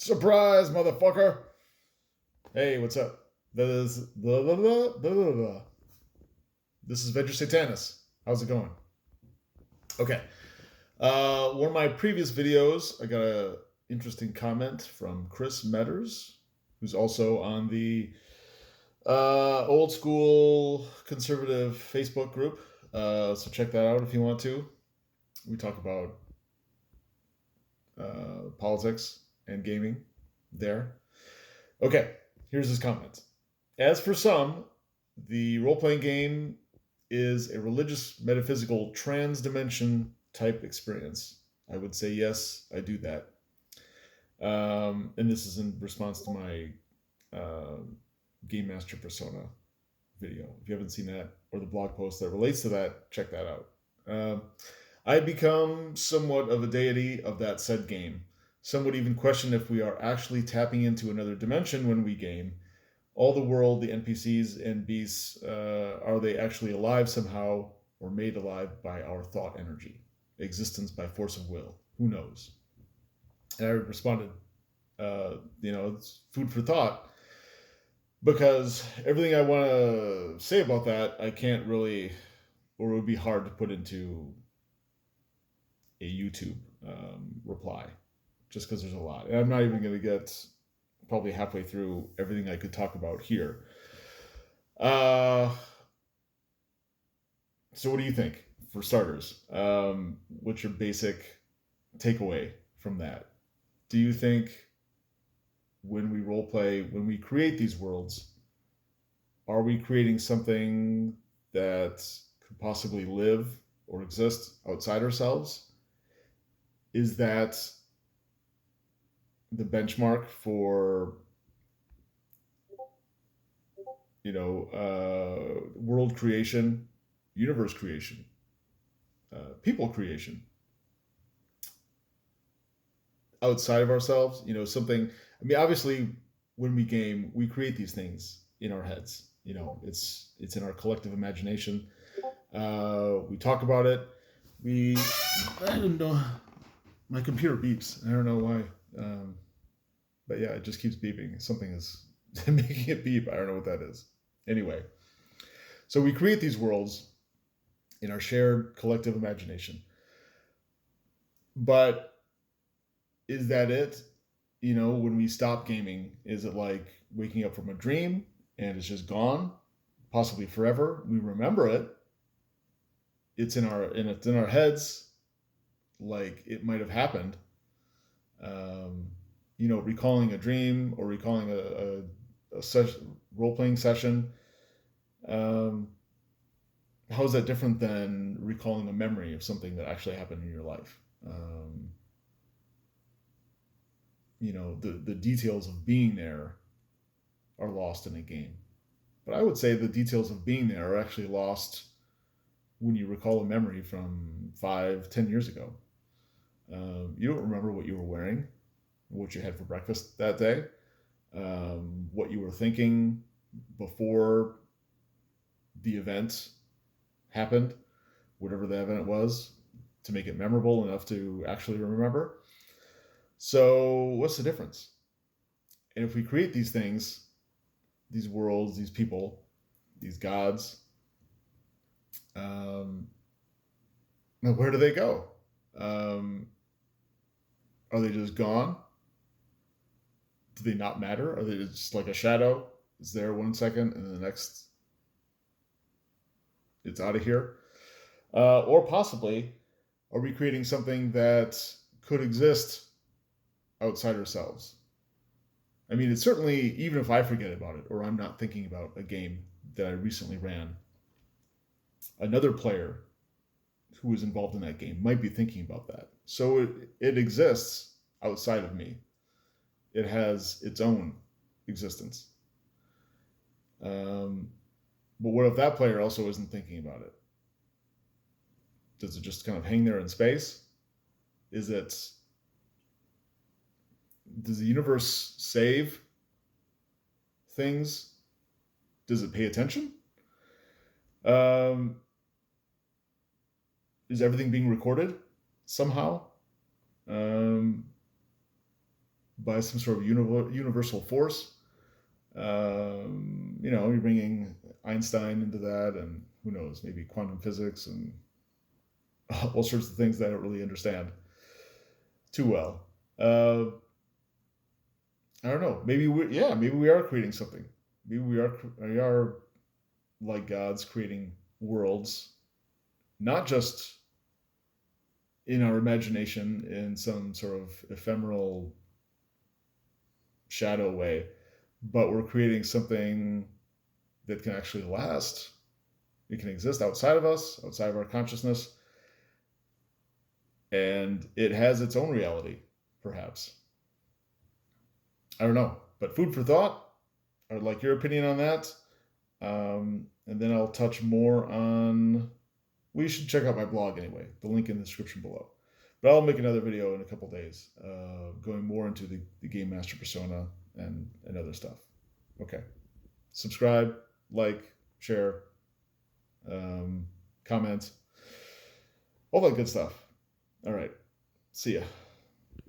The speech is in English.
Surprise, motherfucker! Hey, what's up? This is blah, blah, blah, blah, blah, blah. This is Venger Satanis. How's it going? Okay. One of my previous videos, I got a interesting comment from Chris Metters, who's also on the old school conservative Facebook group. So check that out if you want to. We talk about politics and gaming there. Okay, here's his comment. As for some, the role playing game is a religious, metaphysical, trans dimension type experience. I would say yes, I do that. And this is in response to my Game Master Persona video. If you haven't seen that or the blog post that relates to that, check that out. I become somewhat of a deity of that said game. Some would even question if we are actually tapping into another dimension when we game. All the world, the NPCs and beasts, are they actually alive somehow or made alive by our thought energy? Existence by force of will? Who knows? And I responded, it's food for thought, because everything I want to say about that, I can't really, or it would be hard to put into a YouTube reply, just because there's a lot. And I'm not even going to get probably halfway through everything I could talk about here. So what do you think, for starters? What's your basic takeaway from that? Do you think when we role play, when we create these worlds, are we creating something that could possibly live or exist outside ourselves? Is that the benchmark for world creation, universe creation, people creation outside of ourselves? Something. I mean, obviously, when we game, we create these things in our heads. It's in our collective imagination. We talk about it. I don't know. My computer beeps. I don't know why. But yeah, it just keeps beeping. Something is making it beep. I don't know what that is. Anyway, so we create these worlds in our shared collective imagination. But is that it? When we stop gaming, is it like waking up from a dream and it's just gone, possibly forever? We remember it. It's in our heads, like it might have happened. Recalling a dream or recalling a role-playing session. How is that different than recalling a memory of something that actually happened in your life? The details of being there are lost in a game. But I would say the details of being there are actually lost when you recall a memory from 5-10 years ago. You don't remember what you were wearing, what you had for breakfast that day, what you were thinking before the event happened, whatever the event was, to make it memorable enough to actually remember. So what's the difference? And if we create these things, these worlds, these people, these gods, where do they go? Are they just gone? Do they not matter? Are they just like a shadow? It's there 1 second and then the next it's out of here? Or possibly, are we creating something that could exist outside ourselves? I mean, it's certainly, even if I forget about it or I'm not thinking about a game that I recently ran, another player who is involved in that game might be thinking about that. So it exists outside of me. It has its own existence. But what if that player also isn't thinking about it? Does it just kind of hang there in space? Does the universe save things? Does it pay attention? Is everything being recorded somehow? by some sort of universal force. You're bringing Einstein into that, and who knows, maybe quantum physics and all sorts of things that I don't really understand too well. I don't know. Maybe we are creating something. Maybe we are like gods creating worlds, not just in our imagination in some sort of ephemeral shadow way, but we're creating something that can actually last. It can exist outside of us, outside of our consciousness, and it has its own reality, perhaps. I don't know, but food for thought. I would like your opinion on that. And then I'll touch more on. Well, you should check out my blog anyway. The link in the description below. But I'll make another video in a couple days, going more into the Game Master persona and other stuff. Okay. Subscribe, like, share, comment, all that good stuff. All right. See ya.